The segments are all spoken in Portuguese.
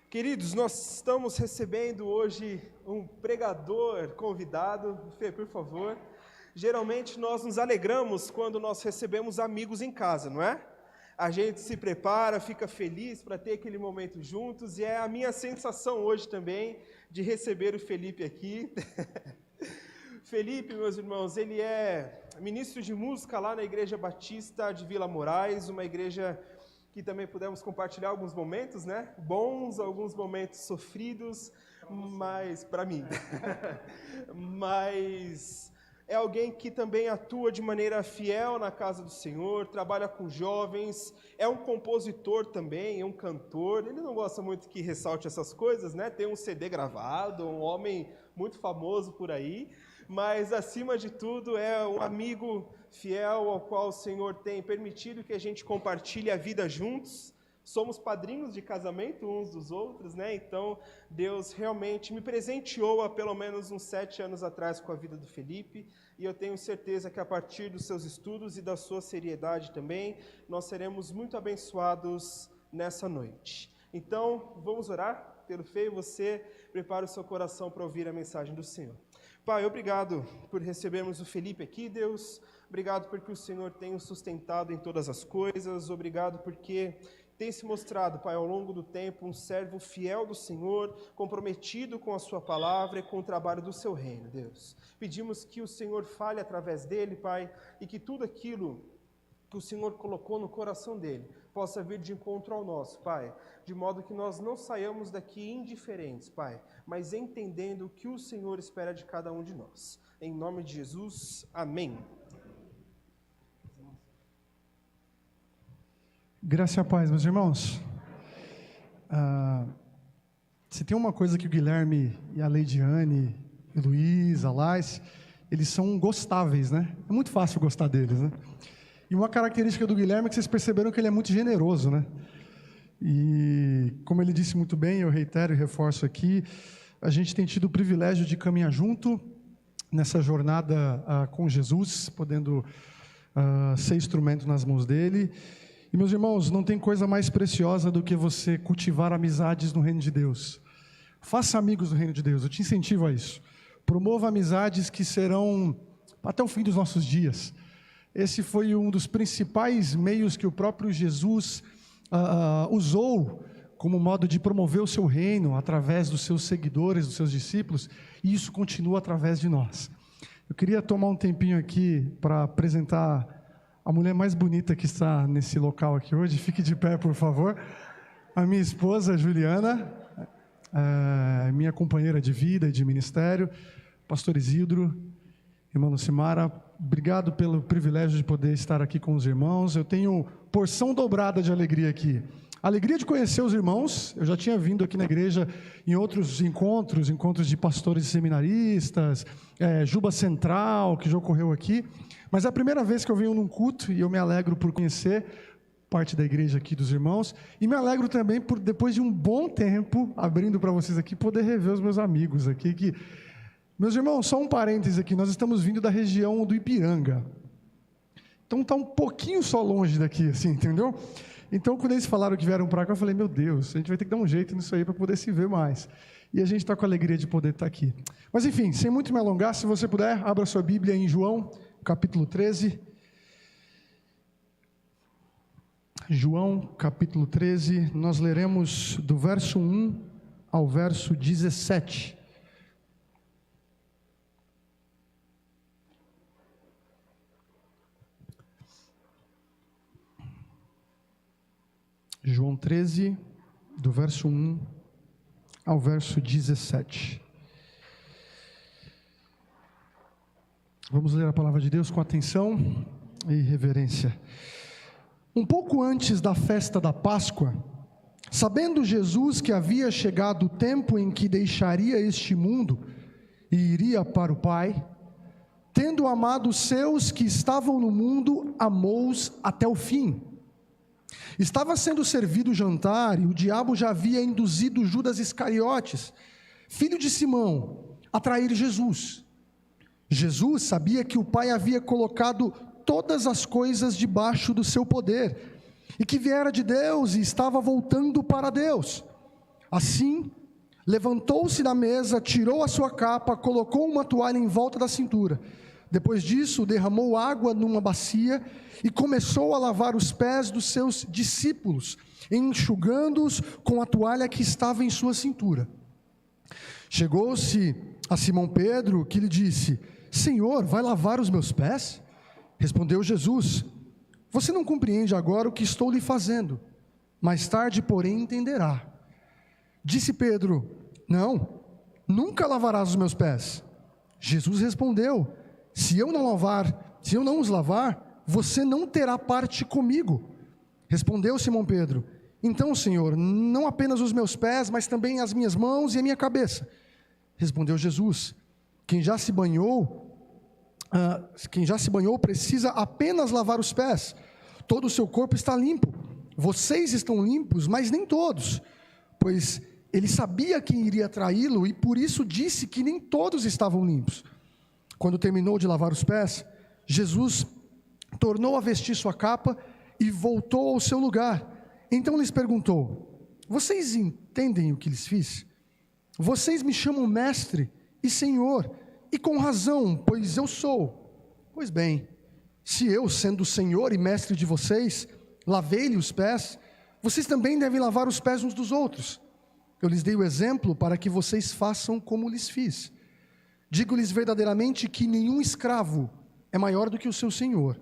Queridos, nós estamos recebendo hoje um pregador convidado. Fê, por favor. Geralmente nós nos alegramos quando nós recebemos amigos em casa, não é? A gente se prepara, fica feliz para ter aquele momento juntos, e é a minha sensação hoje também de receber o Felipe aqui. Felipe, meus irmãos, ele é ministro de música lá na Igreja Batista de Vila Moraes, uma igreja que também pudemos compartilhar alguns momentos, né? Bons, alguns momentos sofridos, mas para mim. Mas é alguém que também atua de maneira fiel na casa do Senhor, trabalha com jovens, é um compositor também, é um cantor. Ele não gosta muito que ressalte essas coisas, né? Tem um CD gravado, um homem muito famoso por aí, mas acima de tudo é um amigo fiel ao qual o Senhor tem permitido que a gente compartilhe a vida juntos. Somos padrinhos de casamento uns dos outros, né? Então, Deus realmente me presenteou há pelo menos uns 7 anos atrás com a vida do Felipe, e eu tenho certeza que a partir dos seus estudos e da sua seriedade também, nós seremos muito abençoados nessa noite. Então, vamos orar pelo Fê, e você prepara o seu coração para ouvir a mensagem do Senhor. Pai, obrigado por recebermos o Felipe aqui, Deus. Obrigado porque o Senhor tem o sustentado em todas as coisas. Obrigado porque tem se mostrado, Pai, ao longo do tempo, um servo fiel do Senhor, comprometido com a sua palavra e com o trabalho do seu reino, Deus. Pedimos que o Senhor fale através dele, Pai, e que tudo aquilo que o Senhor colocou no coração dele possa vir de encontro ao nosso, Pai, de modo que nós não saiamos daqui indiferentes, Pai, mas entendendo o que o Senhor espera de cada um de nós. Em nome de Jesus, amém. Graça e a paz, meus irmãos. Se tem uma coisa que o Guilherme e a Leidiane, o Luiz, a Lais, eles são gostáveis, né? É muito fácil gostar deles, né? E uma característica do Guilherme é que vocês perceberam que ele é muito generoso, né? E como ele disse muito bem, eu reitero e reforço aqui, a gente tem tido o privilégio de caminhar junto nessa jornada com Jesus, podendo ser instrumento nas mãos dele. E, meus irmãos, não tem coisa mais preciosa do que você cultivar amizades no reino de Deus. Faça amigos no reino de Deus, eu te incentivo a isso. Promova amizades que serão até o fim dos nossos dias. Esse foi um dos principais meios que o próprio Jesus usou como modo de promover o seu reino através dos seus seguidores, dos seus discípulos, e isso continua através de nós. Eu queria tomar um tempinho aqui para apresentar a mulher mais bonita que está nesse local aqui hoje. Fique de pé, por favor. A minha esposa, Juliana, minha companheira de vida e de ministério, pastor Isidro, irmã Lucimara, obrigado pelo privilégio de poder estar aqui com os irmãos. Eu tenho porção dobrada de alegria aqui. Alegria de conhecer os irmãos. Eu já tinha vindo aqui na igreja em outros encontros de pastores e seminaristas, Juba Central, que já ocorreu aqui. Mas é a primeira vez que eu venho num culto e eu me alegro por conhecer parte da igreja aqui dos irmãos. E me alegro também por, depois de um bom tempo, abrindo para vocês aqui, poder rever os meus amigos aqui. Meus irmãos, só um parêntese aqui, nós estamos vindo da região do Ipiranga. Então está um pouquinho só longe daqui, assim, entendeu? Então, quando eles falaram que vieram para cá, eu falei, meu Deus, a gente vai ter que dar um jeito nisso aí para poder se ver mais. E a gente está com a alegria de poder estar aqui. Mas enfim, sem muito me alongar, se você puder, abra sua Bíblia em João, capítulo 13. João, capítulo 13, nós leremos do verso 1 ao verso 17. João 13, do verso 1 ao verso 17. Vamos ler a palavra de Deus com atenção e reverência. Um pouco antes da festa da Páscoa, sabendo Jesus que havia chegado o tempo em que deixaria este mundo e iria para o Pai, tendo amado os seus que estavam no mundo, amou-os até o fim. Estava sendo servido o jantar e o diabo já havia induzido Judas Iscariotes, filho de Simão, a trair Jesus. Jesus sabia que o Pai havia colocado todas as coisas debaixo do seu poder, e que viera de Deus e estava voltando para Deus. Assim, levantou-se da mesa, tirou a sua capa, colocou uma toalha em volta da cintura. Depois disso, derramou água numa bacia e começou a lavar os pés dos seus discípulos, enxugando-os com a toalha que estava em sua cintura. Chegou-se a Simão Pedro, que lhe disse: Senhor, vai lavar os meus pés? Respondeu Jesus: Você não compreende agora o que estou lhe fazendo. Mais tarde, porém, entenderá. Disse Pedro: Não, nunca lavarás os meus pés. Jesus respondeu: Se eu não os lavar, você não terá parte comigo. Respondeu Simão Pedro: Então, Senhor, não apenas os meus pés, mas também as minhas mãos e a minha cabeça. Respondeu Jesus: Quem já se banhou precisa apenas lavar os pés. Todo o seu corpo está limpo. Vocês estão limpos, mas nem todos. Pois ele sabia quem iria traí-lo e por isso disse que nem todos estavam limpos. Quando terminou de lavar os pés, Jesus tornou a vestir sua capa e voltou ao seu lugar. Então lhes perguntou: Vocês entendem o que lhes fiz? Vocês me chamam mestre e senhor, e com razão, pois eu sou. Pois bem, se eu, sendo senhor e mestre de vocês, lavei-lhe os pés, vocês também devem lavar os pés uns dos outros. Eu lhes dei o exemplo para que vocês façam como lhes fiz. Digo-lhes verdadeiramente que nenhum escravo é maior do que o seu senhor,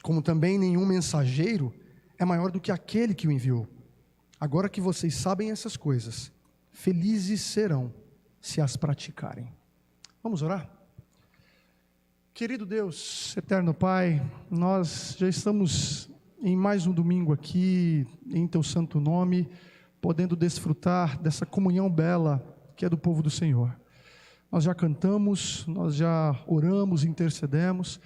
como também nenhum mensageiro é maior do que aquele que o enviou. Agora que vocês sabem essas coisas, felizes serão se as praticarem. Vamos orar? Querido Deus, eterno Pai, nós já estamos em mais um domingo aqui, em Teu santo nome, podendo desfrutar dessa comunhão bela que é do povo do Senhor. Nós já cantamos, nós já oramos, intercedemos,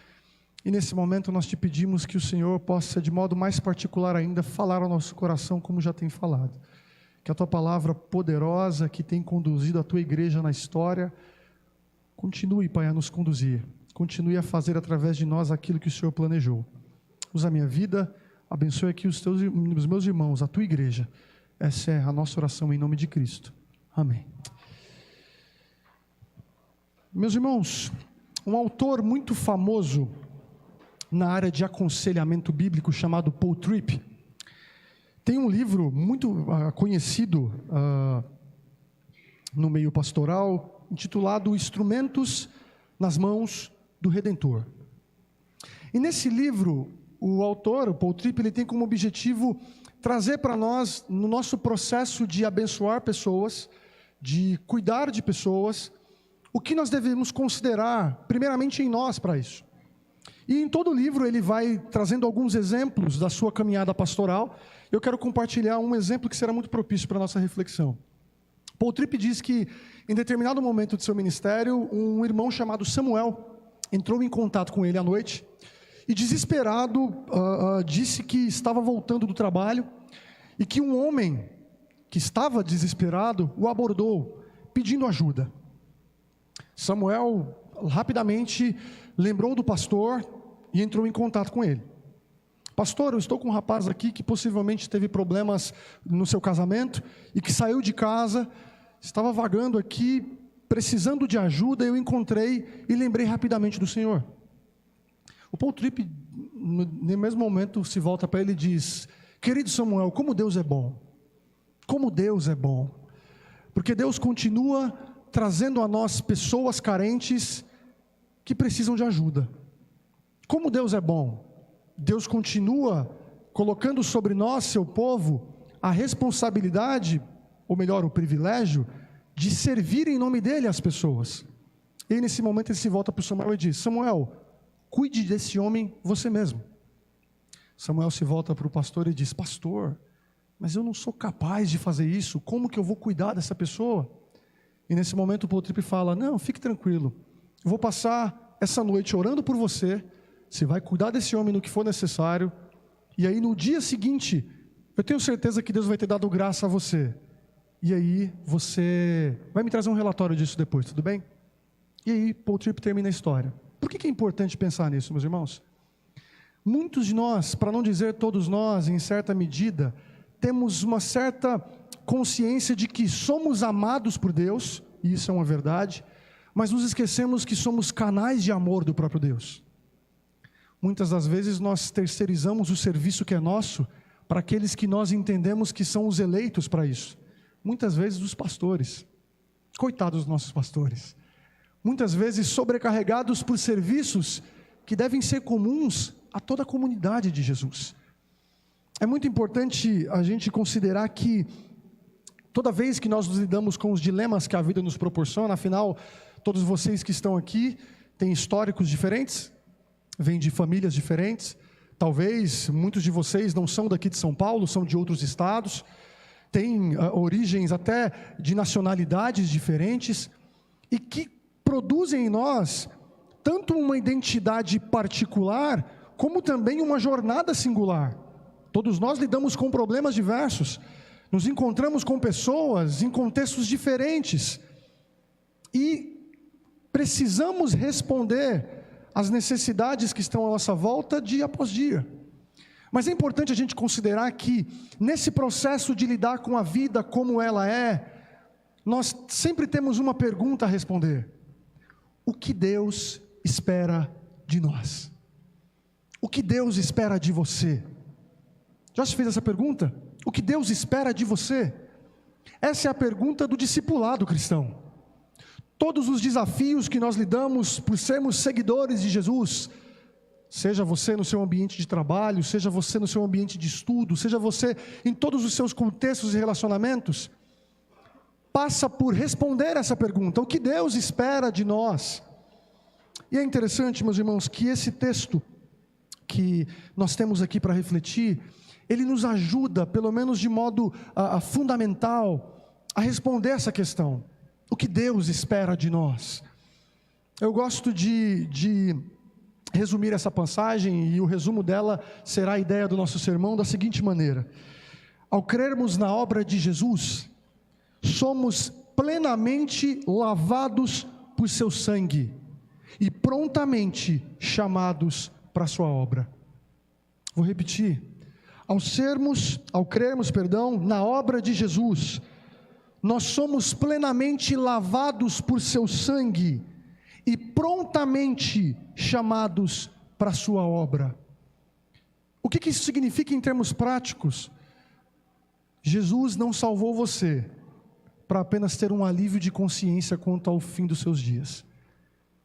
e nesse momento nós te pedimos que o Senhor possa, de modo mais particular ainda, falar ao nosso coração como já tem falado. Que a Tua palavra poderosa, que tem conduzido a Tua igreja na história, continue, Pai, a nos conduzir, continue a fazer através de nós aquilo que o Senhor planejou. Usa a minha vida, abençoe aqui os meus irmãos, a Tua igreja. Essa é a nossa oração em nome de Cristo. Amém. Meus irmãos, um autor muito famoso na área de aconselhamento bíblico chamado Paul Tripp, tem um livro muito conhecido no meio pastoral, intitulado Instrumentos nas Mãos do Redentor. E nesse livro, o autor, o Paul Tripp, ele tem como objetivo trazer para nós, no nosso processo de abençoar pessoas, de cuidar de pessoas, o que nós devemos considerar, primeiramente em nós, para isso. E em todo o livro ele vai trazendo alguns exemplos da sua caminhada pastoral. Eu quero compartilhar um exemplo que será muito propício para a nossa reflexão. Paul Tripp diz que, em determinado momento de seu ministério, um irmão chamado Samuel entrou em contato com ele à noite e, desesperado, disse que estava voltando do trabalho e que um homem que estava desesperado o abordou, pedindo ajuda. Samuel rapidamente lembrou do pastor e entrou em contato com ele. Pastor, eu estou com um rapaz aqui que possivelmente teve problemas no seu casamento e que saiu de casa, estava vagando aqui, precisando de ajuda, eu encontrei e lembrei rapidamente do Senhor. O Paul Tripp, no mesmo momento, se volta para ele e diz: querido Samuel, como Deus é bom, como Deus é bom, porque Deus continua trazendo a nós pessoas carentes que precisam de ajuda. Como Deus é bom, Deus continua colocando sobre nós, seu povo, a responsabilidade, ou melhor, o privilégio, de servir em nome dele às pessoas. E nesse momento ele se volta para o Samuel e diz: Samuel, cuide desse homem você mesmo. Samuel se volta para o pastor e diz: pastor, mas eu não sou capaz de fazer isso, como que eu vou cuidar dessa pessoa? E nesse momento o Paul Tripp fala: não, fique tranquilo, eu vou passar essa noite orando por você, você vai cuidar desse homem no que for necessário, e aí no dia seguinte, eu tenho certeza que Deus vai ter dado graça a você, e aí você vai me trazer um relatório disso depois, tudo bem? E aí Paul Tripp termina a história. Por que é importante pensar nisso, meus irmãos? Muitos de nós, para não dizer todos nós, em certa medida, temos uma certa consciência de que somos amados por Deus, e isso é uma verdade, mas nos esquecemos que somos canais de amor do próprio Deus. Muitas das vezes nós terceirizamos o serviço que é nosso para aqueles que nós entendemos que são os eleitos para isso. Muitas vezes os pastores, coitados dos nossos pastores, muitas vezes sobrecarregados por serviços que devem ser comuns a toda a comunidade de Jesus. É muito importante a gente considerar que toda vez que nós nos lidamos com os dilemas que a vida nos proporciona, afinal, todos vocês que estão aqui têm históricos diferentes, vêm de famílias diferentes, talvez muitos de vocês não são daqui de São Paulo, são de outros estados, têm origens até de nacionalidades diferentes, e que produzem em nós tanto uma identidade particular, como também uma jornada singular. Todos nós lidamos com problemas diversos, nos encontramos com pessoas em contextos diferentes, e precisamos responder às necessidades que estão à nossa volta dia após dia. Mas é importante a gente considerar que, nesse processo de lidar com a vida como ela é, nós sempre temos uma pergunta a responder: o que Deus espera de nós? O que Deus espera de você? Já se fez essa pergunta? O que Deus espera de você? Essa é a pergunta do discipulado cristão. Todos os desafios que nós lidamos por sermos seguidores de Jesus, seja você no seu ambiente de trabalho, seja você no seu ambiente de estudo, seja você em todos os seus contextos e relacionamentos, passa por responder essa pergunta: o que Deus espera de nós? E é interessante, meus irmãos, que esse texto que nós temos aqui para refletir, ele nos ajuda, pelo menos de modo fundamental, a responder essa questão: o que Deus espera de nós? Eu gosto de resumir essa passagem, e o resumo dela será a ideia do nosso sermão da seguinte maneira: ao crermos na obra de Jesus, somos plenamente lavados por seu sangue e prontamente chamados para a sua obra. Vou repetir: ao crermos, na obra de Jesus, nós somos plenamente lavados por seu sangue e prontamente chamados para a sua obra. O que isso significa em termos práticos? Jesus não salvou você para apenas ter um alívio de consciência quanto ao fim dos seus dias.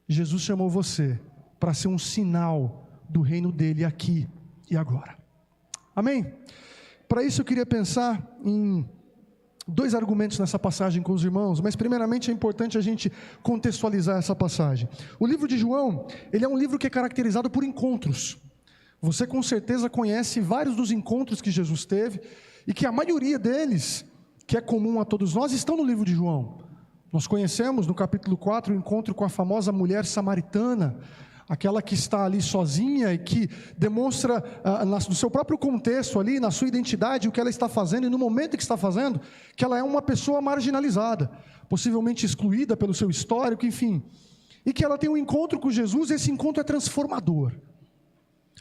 Jesus chamou você para ser um sinal do reino dele aqui e agora. Amém? Para isso eu queria pensar em dois argumentos nessa passagem com os irmãos, mas primeiramente é importante a gente contextualizar essa passagem. O livro de João, ele é um livro que é caracterizado por encontros. Você com certeza conhece vários dos encontros que Jesus teve, e que a maioria deles, que é comum a todos nós, estão no livro de João. Nós conhecemos no capítulo 4 o encontro com a famosa mulher samaritana, aquela que está ali sozinha e que demonstra no seu próprio contexto ali, na sua identidade, o que ela está fazendo, e no momento que está fazendo, que ela é uma pessoa marginalizada, possivelmente excluída pelo seu histórico, enfim, e que ela tem um encontro com Jesus, e esse encontro é transformador.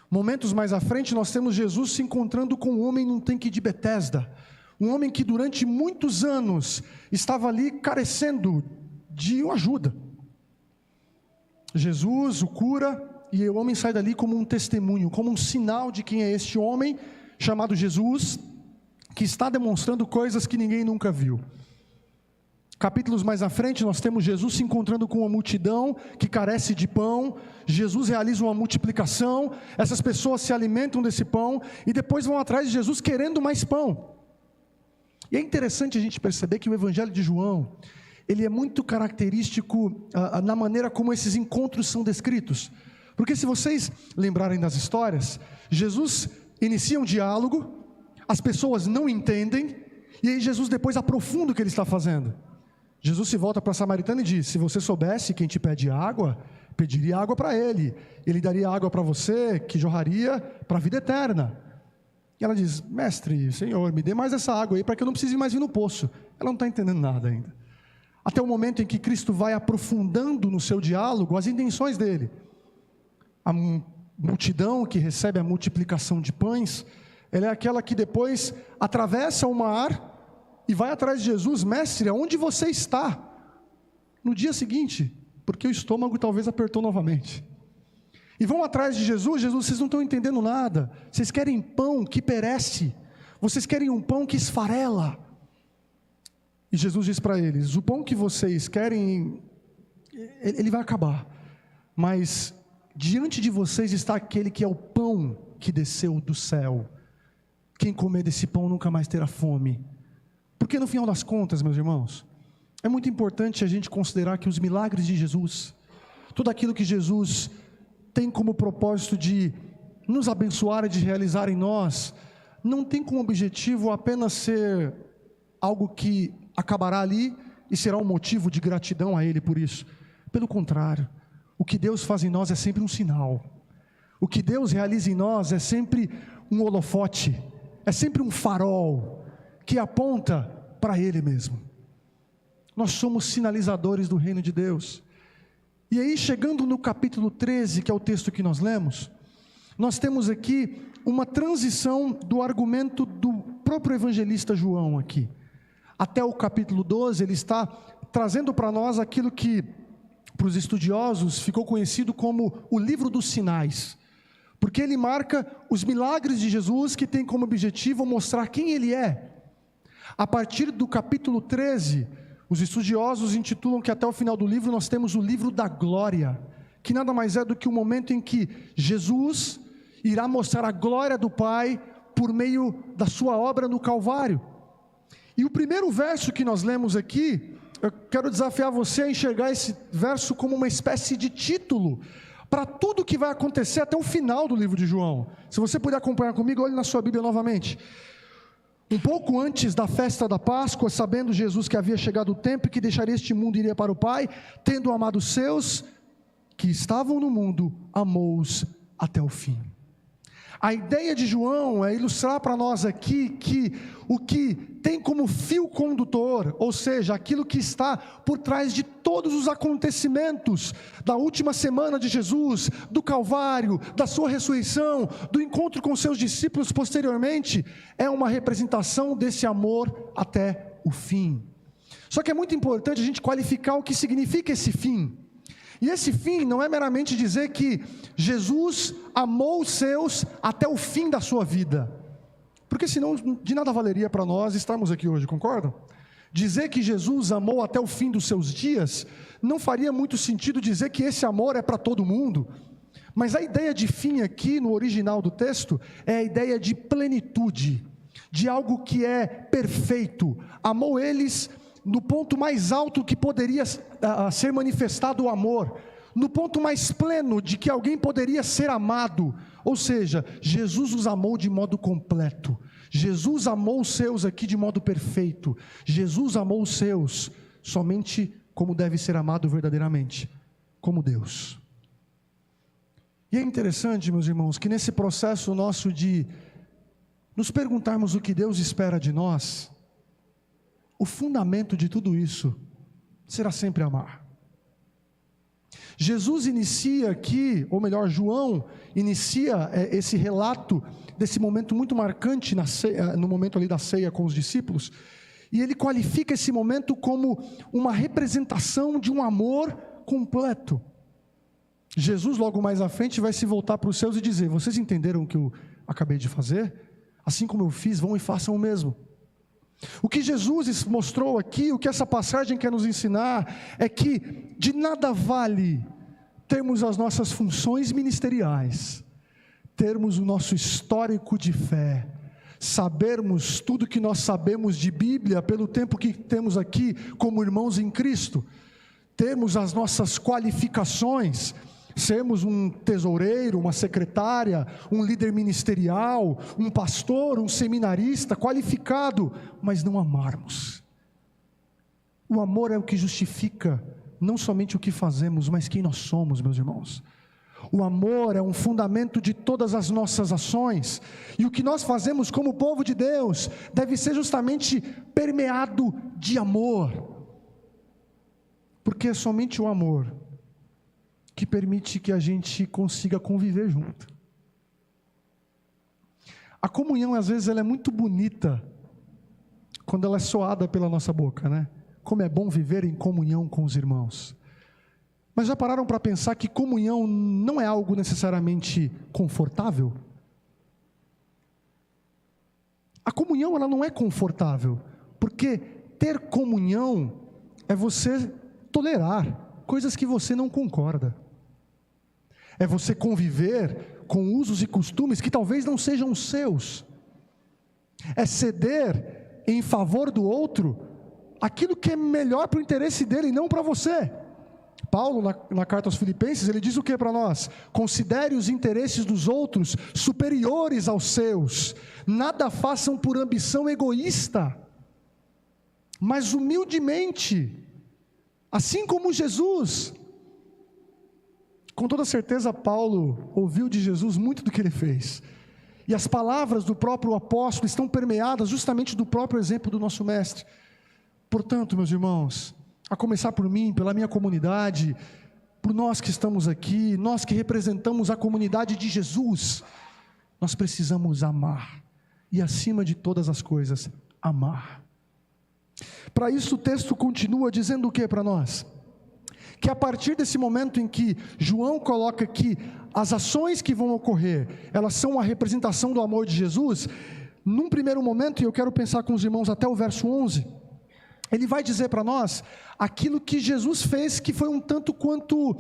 Momentos mais à frente nós temos Jesus se encontrando com um homem num tanque de Betesda, um homem que durante muitos anos estava ali carecendo de ajuda. Jesus o cura, e o homem sai dali como um testemunho, como um sinal de quem é este homem chamado Jesus, que está demonstrando coisas que ninguém nunca viu. Capítulos mais à frente nós temos Jesus se encontrando com uma multidão que carece de pão. Jesus realiza uma multiplicação, essas pessoas se alimentam desse pão e depois vão atrás de Jesus querendo mais pão. E é interessante a gente perceber que o Evangelho de João, ele é muito característico na maneira como esses encontros são descritos. Porque se vocês lembrarem das histórias, Jesus inicia um diálogo, as pessoas não entendem, e aí Jesus depois aprofunda o que ele está fazendo. Jesus se volta para a samaritana e diz: se você soubesse quem te pede água, pediria água para ele daria água para você, que jorraria para a vida eterna. E ela diz: mestre, Senhor, me dê mais essa água aí, para que eu não precise mais vir no poço. Ela não está entendendo nada ainda. Até o momento em que Cristo vai aprofundando no seu diálogo as intenções dele. A multidão que recebe a multiplicação de pães, ela é aquela que depois atravessa o mar e vai atrás de Jesus: mestre, aonde você está? No dia seguinte, porque o estômago talvez apertou novamente. E vão atrás de Jesus: Jesus, vocês não estão entendendo nada, vocês querem pão que perece, vocês querem um pão que esfarela. E Jesus diz para eles: o pão que vocês querem, ele vai acabar, mas diante de vocês está aquele que é o pão que desceu do céu. Quem comer desse pão nunca mais terá fome. Porque no final das contas, meus irmãos, é muito importante a gente considerar que os milagres de Jesus, tudo aquilo que Jesus tem como propósito de nos abençoar e de realizar em nós, não tem como objetivo apenas ser algo que acabará ali e será um motivo de gratidão a Ele por isso. Pelo contrário, o que Deus faz em nós é sempre um sinal. O que Deus realiza em nós é sempre um holofote, é sempre um farol que aponta para Ele mesmo. Nós somos sinalizadores do reino de Deus. E aí, chegando no capítulo 13, que é o texto que nós lemos, nós temos aqui uma transição do argumento do próprio evangelista João aqui. Até o capítulo 12, ele está trazendo para nós aquilo que, para os estudiosos, ficou conhecido como o livro dos sinais, porque ele marca os milagres de Jesus, que tem como objetivo mostrar quem Ele é. A partir do capítulo 13, os estudiosos intitulam que até o final do livro nós temos o livro da glória, que nada mais é do que o momento em que Jesus irá mostrar a glória do Pai por meio da sua obra no Calvário. E o primeiro verso que nós lemos aqui, eu quero desafiar você a enxergar esse verso como uma espécie de título para tudo que vai acontecer até o final do livro de João. Se você puder acompanhar comigo, olhe na sua Bíblia novamente. Um pouco antes da festa da Páscoa, sabendo Jesus que havia chegado o tempo e que deixaria este mundo e iria para o Pai, tendo amado os seus que estavam no mundo, amou-os até o fim. A ideia de João é ilustrar para nós aqui que o que tem como fio condutor, ou seja, aquilo que está por trás de todos os acontecimentos da última semana de Jesus, do Calvário, da sua ressurreição, do encontro com seus discípulos posteriormente, é uma representação desse amor até o fim. Só que é muito importante a gente qualificar o que significa esse fim. E esse fim não é meramente dizer que Jesus amou os seus até o fim da sua vida, porque senão de nada valeria para nós estarmos aqui hoje, concordam? Dizer que Jesus amou até o fim dos seus dias, não faria muito sentido dizer que esse amor é para todo mundo. Mas a ideia de fim aqui no original do texto é a ideia de plenitude, de algo que é perfeito. Amou eles no ponto mais alto que poderia ser manifestado o amor, no ponto mais pleno de que alguém poderia ser amado. Ou seja, Jesus os amou de modo completo. Jesus amou os seus aqui de modo perfeito. Jesus amou os seus somente como deve ser amado verdadeiramente, como Deus. E é interessante, meus irmãos, que nesse processo nosso de nos perguntarmos o que Deus espera de nós, o fundamento de tudo isso será sempre amar. Jesus inicia aqui, ou melhor, João inicia esse relato desse momento muito marcante na ceia, no momento ali da ceia com os discípulos, e ele qualifica esse momento como uma representação de um amor completo. Jesus logo mais à frente vai se voltar para os seus e dizer: vocês entenderam o que eu acabei de fazer? Assim como eu fiz, vão e façam o mesmo. O que Jesus mostrou aqui, o que essa passagem quer nos ensinar, é que de nada vale termos as nossas funções ministeriais, termos o nosso histórico de fé, sabermos tudo que nós sabemos de Bíblia pelo tempo que temos aqui como irmãos em Cristo, termos as nossas qualificações, sermos um tesoureiro, uma secretária, um líder ministerial, um pastor, um seminarista qualificado, mas não amarmos. O amor é o que justifica não somente o que fazemos, mas quem nós somos, meus irmãos. O amor é um fundamento de todas as nossas ações, e o que nós fazemos como povo de Deus deve ser justamente permeado de amor, porque é somente o amor que permite que a gente consiga conviver junto. A comunhão, às vezes, ela é muito bonita quando ela é soada pela nossa boca, né? Como é bom viver em comunhão com os irmãos. Mas já pararam para pensar que comunhão não é algo necessariamente confortável? A comunhão, ela não é confortável, porque ter comunhão é você tolerar coisas que você não concorda. É você conviver com usos e costumes que talvez não sejam seus. É ceder em favor do outro aquilo que é melhor para o interesse dele e não para você. Paulo, na carta aos Filipenses, ele diz o que para nós? Considere os interesses dos outros superiores aos seus. Nada façam por ambição egoísta, mas humildemente, assim como Jesus. Com toda certeza, Paulo ouviu de Jesus muito do que ele fez. E as palavras do próprio apóstolo estão permeadas justamente do próprio exemplo do nosso mestre. Portanto, meus irmãos, a começar por mim, pela minha comunidade, por nós que estamos aqui, nós que representamos a comunidade de Jesus, nós precisamos amar. E acima de todas as coisas, amar. Para isso o texto continua dizendo o que para nós? Que a partir desse momento em que João coloca que as ações que vão ocorrer, elas são a representação do amor de Jesus, num primeiro momento, e eu quero pensar com os irmãos até o verso 11, ele vai dizer para nós aquilo que Jesus fez, que foi um tanto quanto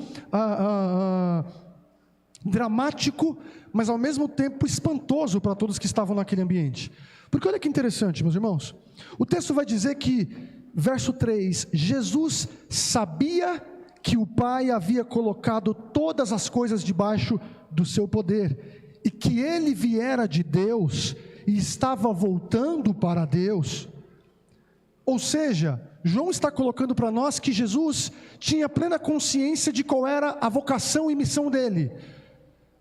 dramático, mas ao mesmo tempo espantoso para todos que estavam naquele ambiente. Porque olha que interessante, meus irmãos, o texto vai dizer que, verso 3, Jesus sabia que o Pai havia colocado todas as coisas debaixo do seu poder, e que ele viera de Deus, e estava voltando para Deus. Ou seja, João está colocando para nós que Jesus tinha plena consciência de qual era a vocação e missão dele,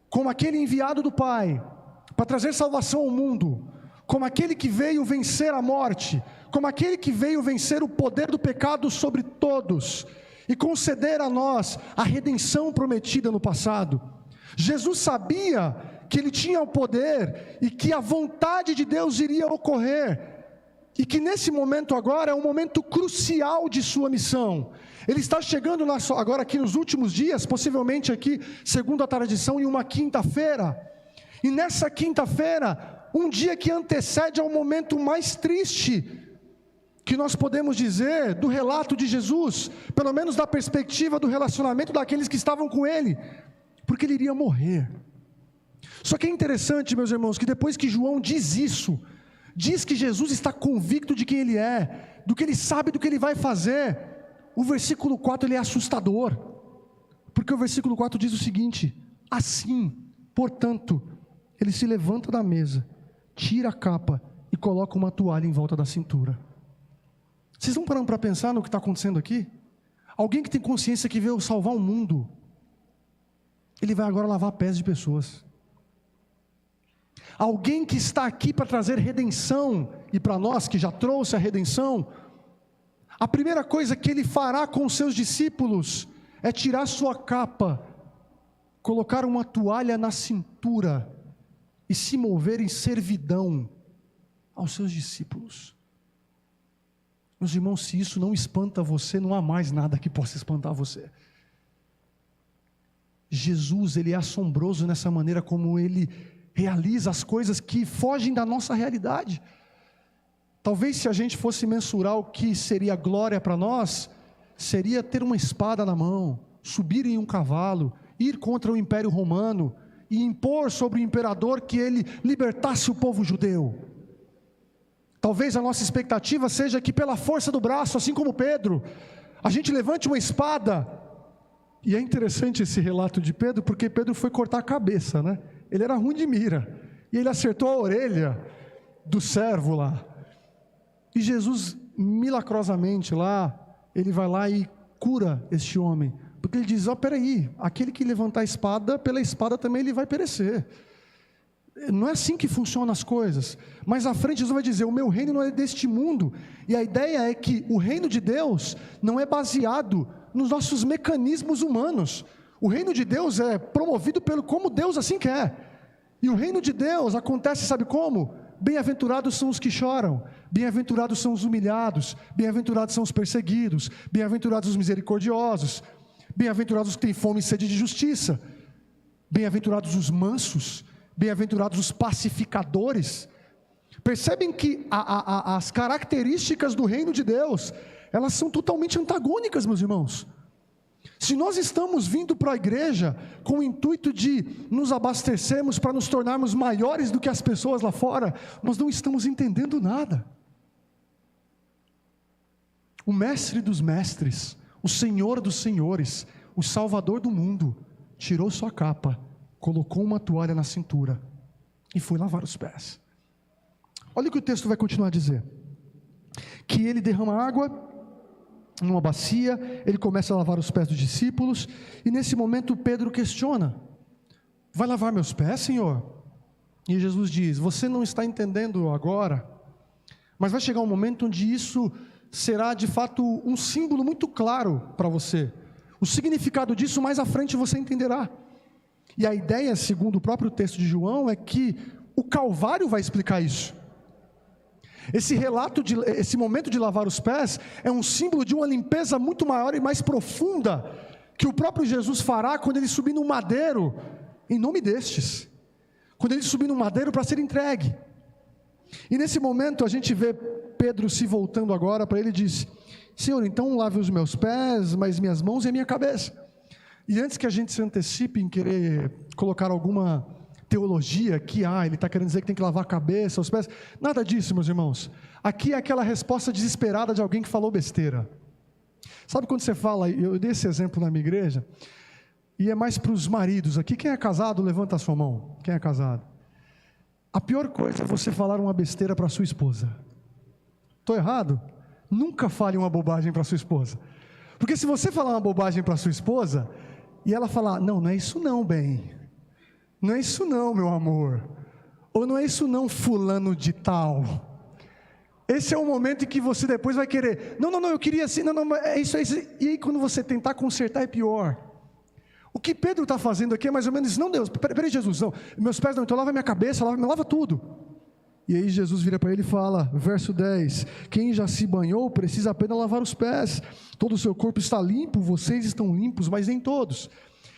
como aquele enviado do Pai, para trazer salvação ao mundo, como aquele que veio vencer a morte, como aquele que veio vencer o poder do pecado sobre todos, e conceder a nós a redenção prometida no passado. Jesus sabia que ele tinha o poder, e que a vontade de Deus iria ocorrer, e que nesse momento agora é um momento crucial de sua missão. Ele está chegando agora aqui nos últimos dias, possivelmente aqui, segundo a tradição, em uma quinta-feira, e nessa quinta-feira, um dia que antecede ao momento mais triste, que nós podemos dizer, do relato de Jesus, pelo menos da perspectiva do relacionamento daqueles que estavam com ele, porque ele iria morrer. Só que é interessante, meus irmãos, que depois que João diz isso, diz que Jesus está convicto de quem ele é, do que ele sabe, do que ele vai fazer, o versículo 4 ele é assustador, porque o versículo 4 diz o seguinte: assim, portanto, ele se levanta da mesa, tira a capa e coloca uma toalha em volta da cintura. Vocês estão parando para pensar no que está acontecendo aqui? Alguém que tem consciência que veio salvar o mundo, ele vai agora lavar pés de pessoas. Alguém que está aqui para trazer redenção, e para nós que já trouxe a redenção, a primeira coisa que ele fará com os seus discípulos é tirar sua capa, colocar uma toalha na cintura e se mover em servidão aos seus discípulos. Meus irmãos, se isso não espanta você, não há mais nada que possa espantar você. Jesus, ele é assombroso nessa maneira como ele realiza as coisas que fogem da nossa realidade. Talvez se a gente fosse mensurar o que seria glória para nós, seria ter uma espada na mão, subir em um cavalo, ir contra o Império Romano e impor sobre o imperador que ele libertasse o povo judeu. Talvez a nossa expectativa seja que pela força do braço, assim como Pedro, a gente levante uma espada. E é interessante esse relato de Pedro, porque Pedro foi cortar a cabeça, né? Ele era ruim de mira, e ele acertou a orelha do servo lá. E Jesus, milagrosamente lá, ele vai lá e cura este homem, porque ele diz: peraí, aquele que levantar a espada, pela espada também ele vai perecer. Não é assim que funcionam as coisas. Mais à frente Jesus vai dizer: o meu reino não é deste mundo. E a ideia é que o reino de Deus não é baseado nos nossos mecanismos humanos. O reino de Deus é promovido pelo como Deus assim quer. E o reino de Deus acontece, sabe como? Bem-aventurados são os que choram, Bem-aventurados são os humilhados, bem-aventurados são os perseguidos, bem-aventurados os misericordiosos, bem-aventurados os que têm fome e sede de justiça, bem-aventurados os mansos, bem-aventurados os pacificadores. Percebem que as características do reino de Deus, elas são totalmente antagônicas, meus irmãos. Se nós estamos vindo para a igreja com o intuito de nos abastecermos para nos tornarmos maiores do que as pessoas lá fora, nós não estamos entendendo nada. O mestre dos mestres, o Senhor dos senhores, o Salvador do mundo, tirou sua capa, colocou uma toalha na cintura e foi lavar os pés. Olha o que o texto vai continuar a dizer: que ele derrama água numa bacia, ele começa a lavar os pés dos discípulos, e nesse momento Pedro questiona: vai lavar meus pés, Senhor? E Jesus diz: você não está entendendo agora, mas vai chegar um momento onde isso será de fato um símbolo muito claro para você. O significado disso mais à frente você entenderá. E a ideia, segundo o próprio texto de João, é que o Calvário vai explicar isso. Esse momento de lavar os pés é um símbolo de uma limpeza muito maior e mais profunda que o próprio Jesus fará quando ele subir no madeiro em nome destes, quando ele subir no madeiro para ser entregue. E nesse momento a gente vê Pedro se voltando agora para ele e diz: Senhor, então lave os meus pés, mas minhas mãos e a minha cabeça. E antes que a gente se antecipe em querer colocar alguma teologia que, ele está querendo dizer que tem que lavar a cabeça, os pés, nada disso, meus irmãos. Aqui é aquela resposta desesperada de alguém que falou besteira. Sabe quando você fala, eu dei esse exemplo na minha igreja, e é mais para os maridos aqui. Quem é casado, levanta a sua mão. Quem é casado? A pior coisa é você falar uma besteira para sua esposa. Estou errado? Nunca fale uma bobagem para sua esposa, porque se você falar uma bobagem para sua esposa, e ela falar: não é isso não, bem, não é isso não, meu amor, ou não é isso não, fulano de tal, esse é o momento em que você depois vai querer: não, eu queria assim, não, é isso, e aí quando você tentar consertar é pior. O que Pedro está fazendo aqui é mais ou menos: não, Deus, peraí, Jesus, não, meus pés não, então lava minha cabeça, lava tudo. E aí Jesus vira para ele e fala, verso 10, quem já se banhou precisa apenas lavar os pés, todo o seu corpo está limpo, vocês estão limpos, mas nem todos.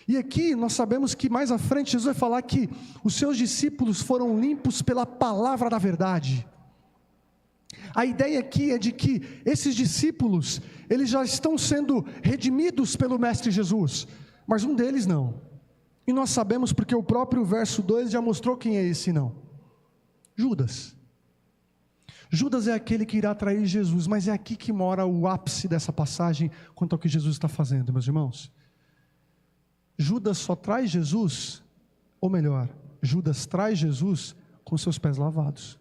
E aqui nós sabemos que mais à frente Jesus vai falar que os seus discípulos foram limpos pela palavra da verdade. A ideia aqui é de que esses discípulos, eles já estão sendo redimidos pelo Mestre Jesus, mas um deles não. E nós sabemos porque o próprio verso 2 já mostrou quem é esse não. Judas. Judas é aquele que irá trair Jesus, mas é aqui que mora o ápice dessa passagem quanto ao que Jesus está fazendo, meus irmãos. Judas só traz Jesus, ou melhor, Judas traz Jesus com seus pés lavados.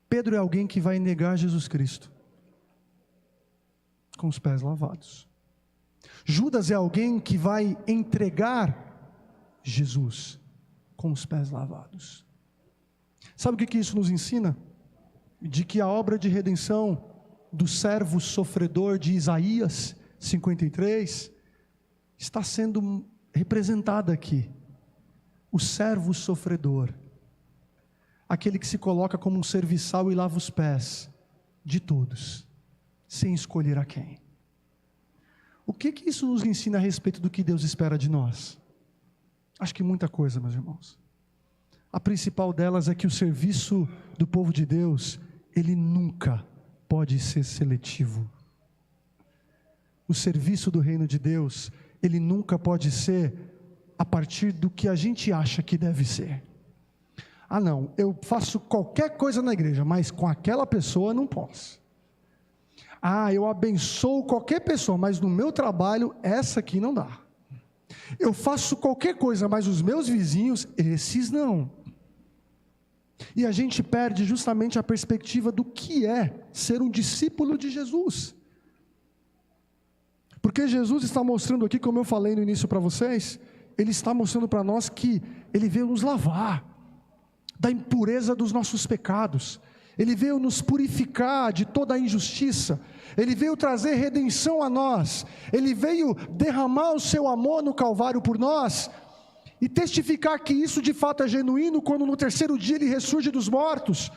Pedro é alguém que vai negar Jesus Cristo com os pés lavados. Judas é alguém que vai entregar Jesus com os pés lavados. Sabe o que isso nos ensina? De que a obra de redenção do servo sofredor de Isaías 53 está sendo representada aqui. O servo sofredor, aquele que se coloca como um serviçal e lava os pés de todos, sem escolher a quem. O que isso nos ensina a respeito do que Deus espera de nós? Acho que muita coisa, meus irmãos. A principal delas é que o serviço do povo de Deus, ele nunca pode ser seletivo. O serviço do reino de Deus, ele nunca pode ser a partir do que a gente acha que deve ser. Não, eu faço qualquer coisa na igreja, mas com aquela pessoa não posso. Eu abençoo qualquer pessoa, mas no meu trabalho, essa aqui não dá. Eu faço qualquer coisa, mas os meus vizinhos, esses não. E a gente perde justamente a perspectiva do que é ser um discípulo de Jesus. Porque Jesus está mostrando aqui, como eu falei no início para vocês, Ele está mostrando para nós que Ele veio nos lavar da impureza dos nossos pecados. Ele veio nos purificar de toda a injustiça. Ele veio trazer redenção a nós. Ele veio derramar o seu amor no Calvário por nós. e testificar que isso de fato é genuíno, quando no terceiro dia ele ressurge dos mortos,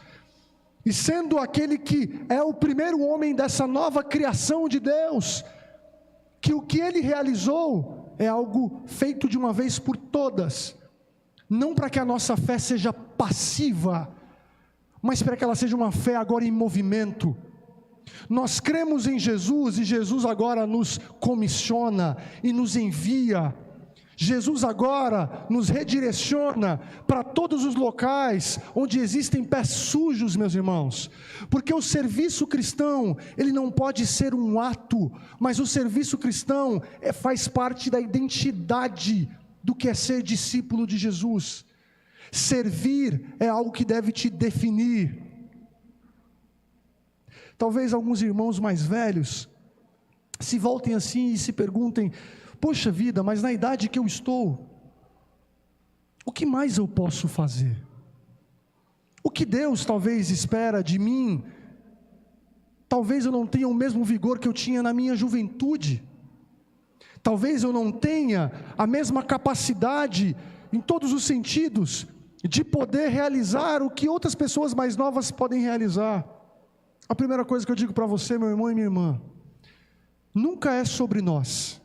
e sendo aquele que é o primeiro homem dessa nova criação de Deus, que o que ele realizou é algo feito de uma vez por todas, não para que a nossa fé seja passiva, mas para que ela seja uma fé agora em movimento. Nós cremos em Jesus, e Jesus agora nos comissiona e nos envia. Jesus agora nos redireciona para todos os locais onde existem pés sujos, meus irmãos, porque o serviço cristão, ele não pode ser um ato, mas o serviço cristão faz parte da identidade do que é ser discípulo de Jesus. Servir é algo que deve te definir. Talvez alguns irmãos mais velhos se voltem assim e se perguntem: poxa vida, mas na idade que eu estou, o que mais eu posso fazer? O que Deus talvez espera de mim? Talvez eu não tenha o mesmo vigor que eu tinha na minha juventude. Talvez eu não tenha a mesma capacidade, em todos os sentidos, de poder realizar o que outras pessoas mais novas podem realizar. A primeira coisa que eu digo para você, meu irmão e minha irmã: nunca é sobre nós,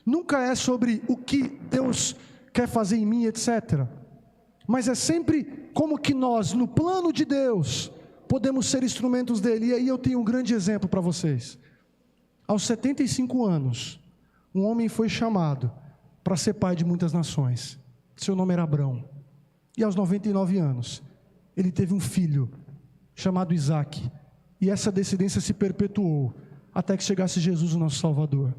nunca é sobre o que Deus quer fazer em mim, etc. Mas é sempre como que nós, no plano de Deus, podemos ser instrumentos dele. E aí eu tenho um grande exemplo para vocês. Aos 75 anos, um homem foi chamado para ser pai de muitas nações. Seu nome era Abrão. E aos 99 anos, ele teve um filho chamado Isaac. E essa descendência se perpetuou até que chegasse Jesus, o nosso Salvador.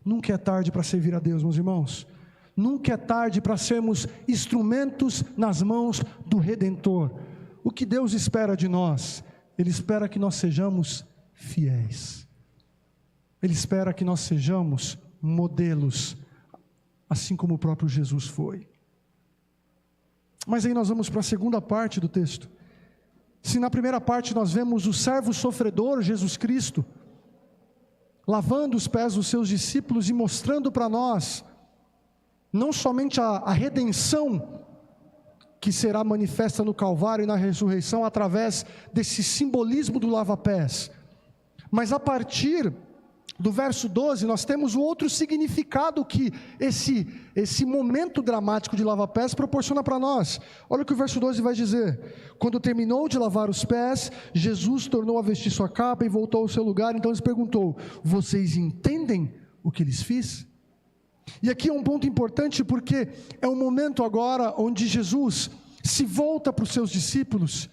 Nunca é tarde para servir a Deus, meus irmãos. Nunca é tarde para sermos instrumentos nas mãos do Redentor. O que Deus espera de nós? Ele espera que nós sejamos fiéis. Ele espera que nós sejamos modelos, assim como o próprio Jesus foi. Mas aí nós vamos para a segunda parte do texto. Se na primeira parte nós vemos o servo sofredor, Jesus Cristo, lavando os pés dos seus discípulos e mostrando para nós, não somente a redenção que será manifesta no Calvário e na ressurreição através desse simbolismo do lava-pés, mas a partir do verso 12, nós temos o outro significado que esse momento dramático de lava-pés proporciona para nós. Olha o que o verso 12 vai dizer: quando terminou de lavar os pés, Jesus tornou a vestir sua capa e voltou ao seu lugar. Então ele perguntou: vocês entendem o que lhes fiz? E aqui é um ponto importante, porque é um momento agora onde Jesus se volta para os seus discípulos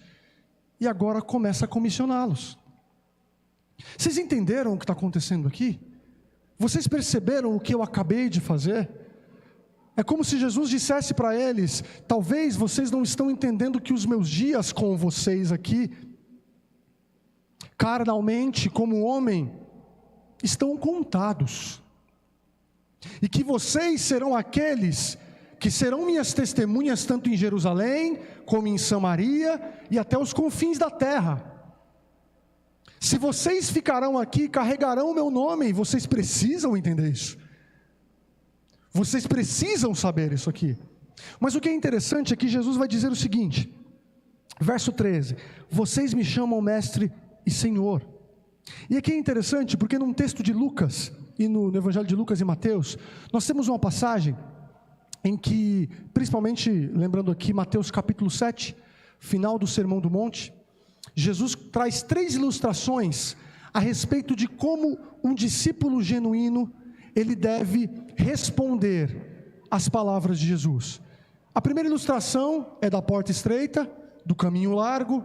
e agora começa a comissioná-los. Vocês entenderam o que está acontecendo aqui? Vocês perceberam o que eu acabei de fazer? É como se Jesus dissesse para eles: talvez vocês não estão entendendo que os meus dias com vocês aqui, carnalmente, como homem, estão contados. E que vocês serão aqueles que serão minhas testemunhas, tanto em Jerusalém, como em Samaria, e até os confins da terra. Se vocês ficarão aqui, carregarão o meu nome, vocês precisam entender isso. Vocês precisam saber isso aqui. Mas o que é interessante é que Jesus vai dizer o seguinte, verso 13: vocês me chamam mestre e senhor. E aqui é interessante porque num texto de Lucas, e no Evangelho de Lucas e Mateus, nós temos uma passagem em que, principalmente, lembrando aqui Mateus capítulo 7, final do Sermão do Monte, Jesus traz 3 ilustrações a respeito de como um discípulo genuíno, ele deve responder às palavras de Jesus. A primeira ilustração é da porta estreita, do caminho largo.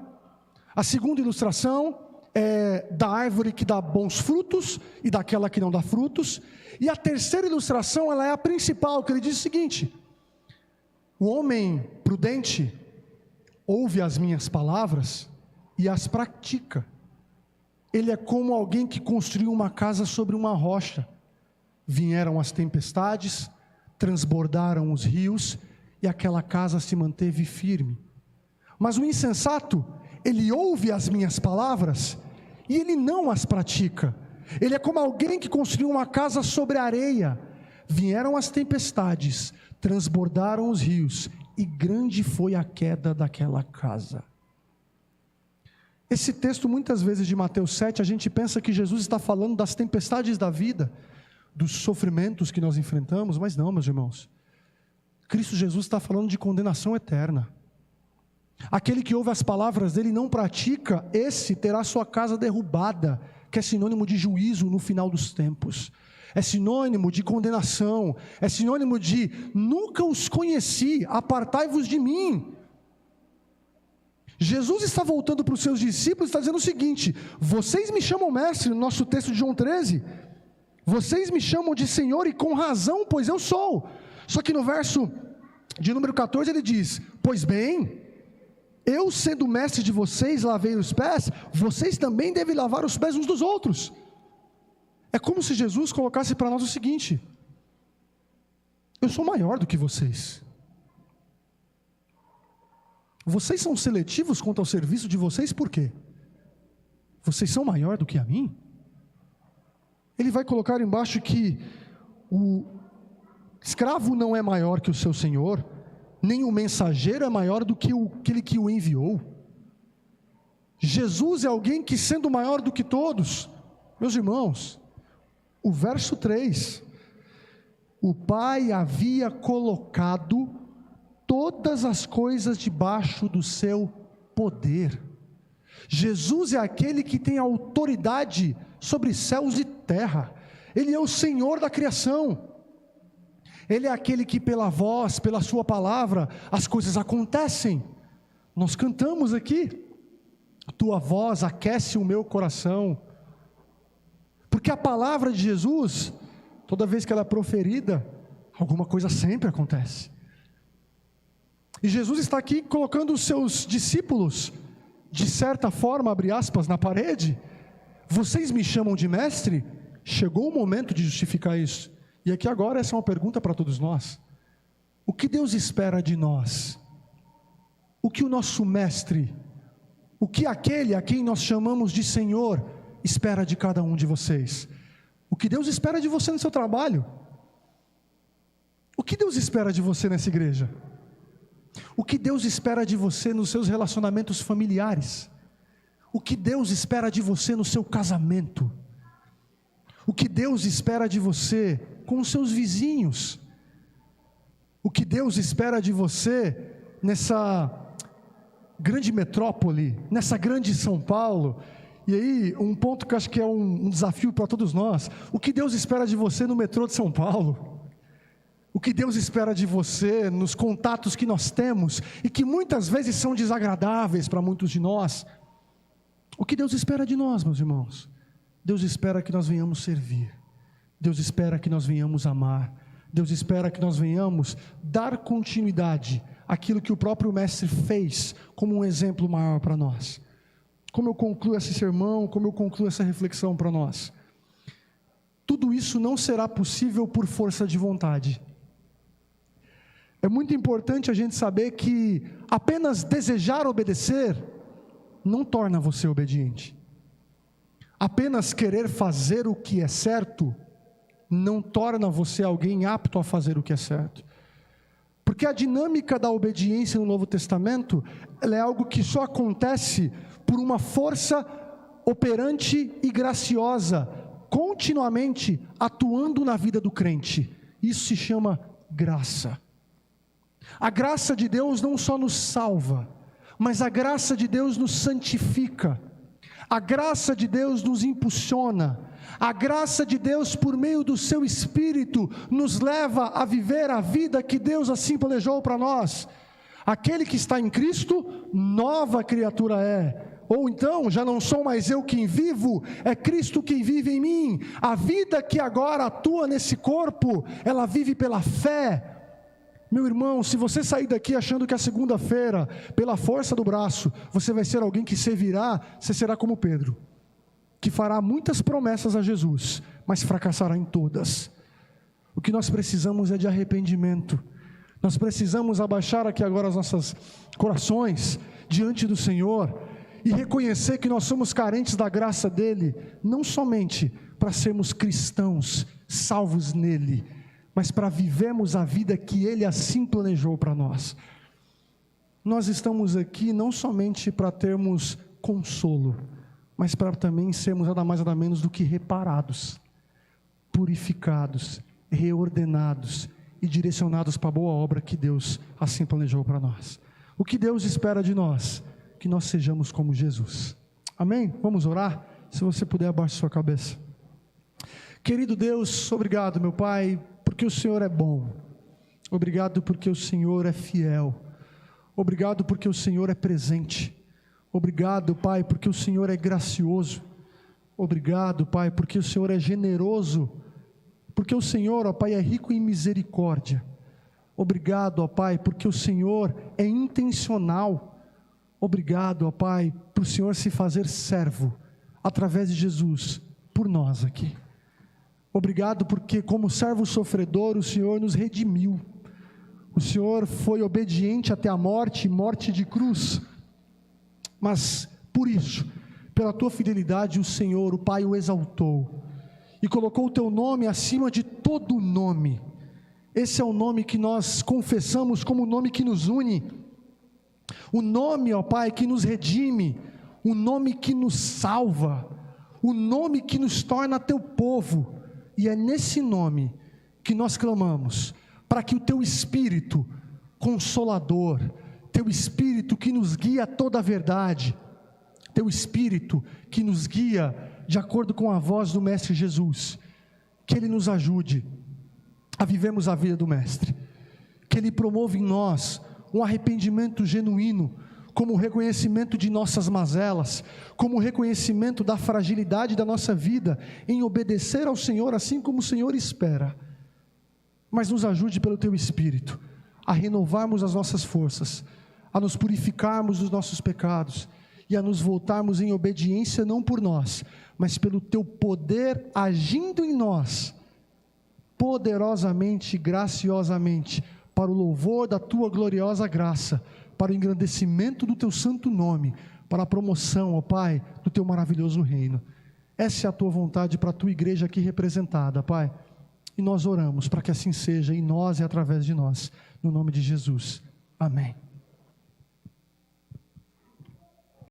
A segunda ilustração é da árvore que dá bons frutos e daquela que não dá frutos. E a terceira ilustração, ela é a principal, que ele diz o seguinte: o homem prudente ouve as minhas palavras e as pratica. Ele é como alguém que construiu uma casa sobre uma rocha. Vieram as tempestades, transbordaram os rios, e aquela casa se manteve firme. Mas o insensato, ele ouve as minhas palavras, e ele não as pratica. Ele é como alguém que construiu uma casa sobre a areia. Vieram as tempestades, transbordaram os rios, e grande foi a queda daquela casa. Esse texto, muitas vezes, de Mateus 7, a gente pensa que Jesus está falando das tempestades da vida, dos sofrimentos que nós enfrentamos, mas não, meus irmãos. Cristo Jesus está falando de condenação eterna. Aquele que ouve as palavras dele e não pratica, esse terá sua casa derrubada, que é sinônimo de juízo no final dos tempos. É sinônimo de condenação, é sinônimo de nunca os conheci, apartai-vos de mim. Jesus está voltando para os seus discípulos e está dizendo o seguinte: vocês me chamam mestre, no nosso texto de João 13, vocês me chamam de Senhor e com razão, pois eu sou. Só que no verso de número 14 ele diz: pois bem, eu sendo mestre de vocês lavei os pés, vocês também devem lavar os pés uns dos outros. É como se Jesus colocasse para nós o seguinte: eu sou maior do que vocês. Vocês são seletivos quanto ao serviço de vocês, por quê? Vocês são maior do que a mim? Ele vai colocar embaixo que o escravo não é maior que o seu senhor, nem o mensageiro é maior do que aquele que o enviou. Jesus é alguém que, sendo maior do que todos, meus irmãos, o verso 3, o Pai havia colocado todas as coisas debaixo do seu poder. Jesus é aquele que tem autoridade sobre céus e terra. Ele é o Senhor da criação. Ele é aquele que pela voz, pela sua palavra, as coisas acontecem. Nós cantamos aqui: tua voz aquece o meu coração. Porque a palavra de Jesus, toda vez que ela é proferida, alguma coisa sempre acontece. E Jesus está aqui colocando os seus discípulos, de certa forma, abre aspas, na parede. Vocês me chamam de mestre? Chegou o momento de justificar isso. E aqui agora essa é uma pergunta para todos nós: o que Deus espera de nós? O que o nosso mestre, o que aquele a quem nós chamamos de Senhor, espera de cada um de vocês? O que Deus espera de você no seu trabalho? O que Deus espera de você nessa igreja? O que Deus espera de você nos seus relacionamentos familiares? O que Deus espera de você no seu casamento? O que Deus espera de você com os seus vizinhos? O que Deus espera de você nessa grande metrópole, nessa grande São Paulo? E aí, um ponto que eu acho que é um desafio para todos nós: o que Deus espera de você no metrô de São Paulo? O que Deus espera de você nos contatos que nós temos, e que muitas vezes são desagradáveis para muitos de nós? O que Deus espera de nós, meus irmãos? Deus espera que nós venhamos servir. Deus espera que nós venhamos amar. Deus espera que nós venhamos dar continuidade àquilo que o próprio Mestre fez como um exemplo maior para nós. Como eu concluo esse sermão, como eu concluo essa reflexão para nós? Tudo isso não será possível por força de vontade. É muito importante a gente saber que apenas desejar obedecer não torna você obediente. Apenas querer fazer o que é certo não torna você alguém apto a fazer o que é certo. Porque a dinâmica da obediência no Novo Testamento, ela é algo que só acontece por uma força operante e graciosa, continuamente atuando na vida do crente. Isso se chama graça. A graça de Deus não só nos salva, mas a graça de Deus nos santifica. A graça de Deus nos impulsiona. A graça de Deus, por meio do seu Espírito, nos leva a viver a vida que Deus assim planejou para nós. Aquele que está em Cristo, nova criatura é. Ou então, já não sou mais eu quem vivo, é Cristo quem vive em mim. A vida que agora atua nesse corpo, ela vive pela fé. Meu irmão, se você sair daqui achando que a segunda-feira, pela força do braço, você vai ser alguém que servirá, você será como Pedro, que fará muitas promessas a Jesus, mas fracassará em todas. O que nós precisamos é de arrependimento. Nós precisamos abaixar aqui agora os nossos corações diante do Senhor e reconhecer que nós somos carentes da graça dEle, não somente para sermos cristãos salvos nele, mas para vivermos a vida que Ele assim planejou para nós. Nós estamos aqui não somente para termos consolo, mas para também sermos nada mais nada menos do que reparados, purificados, reordenados e direcionados para a boa obra que Deus assim planejou para nós. O que Deus espera de nós? Que nós sejamos como Jesus. Amém? Vamos orar? Se você puder, abaixe sua cabeça. Querido Deus, obrigado, meu Pai, porque o Senhor é bom. Obrigado porque o Senhor é fiel. Obrigado porque o Senhor é presente. Obrigado, Pai, porque o Senhor é gracioso. Obrigado, Pai, porque o Senhor é generoso. Porque o Senhor, ó Pai, é rico em misericórdia. Obrigado, ó Pai, porque o Senhor é intencional. Obrigado, ó Pai, por o Senhor se fazer servo, através de Jesus, por nós aqui. Obrigado porque como servo sofredor, o Senhor nos redimiu. O Senhor foi obediente até a morte, morte de cruz. Mas por isso, pela tua fidelidade, o Senhor, o Pai, o exaltou e colocou o teu nome acima de todo nome. Esse é o nome que nós confessamos como o nome que nos une, o nome, ó Pai, que nos redime, o nome que nos salva, o nome que nos torna teu povo. E é nesse nome que nós clamamos, para que o teu Espírito consolador, teu Espírito que nos guia a toda a verdade, teu Espírito que nos guia de acordo com a voz do Mestre Jesus, que Ele nos ajude a vivermos a vida do Mestre, que Ele promova em nós um arrependimento genuíno, como reconhecimento de nossas mazelas, como reconhecimento da fragilidade da nossa vida, em obedecer ao Senhor, assim como o Senhor espera. Mas nos ajude pelo teu Espírito, a renovarmos as nossas forças, a nos purificarmos dos nossos pecados, e a nos voltarmos em obediência, não por nós, mas pelo teu poder agindo em nós, poderosamente e graciosamente, para o louvor da tua gloriosa graça, para o engrandecimento do teu santo nome, para a promoção, ó Pai, do teu maravilhoso reino. Essa é a tua vontade para a tua igreja aqui representada, Pai, e nós oramos para que assim seja em nós e através de nós, no nome de Jesus, amém.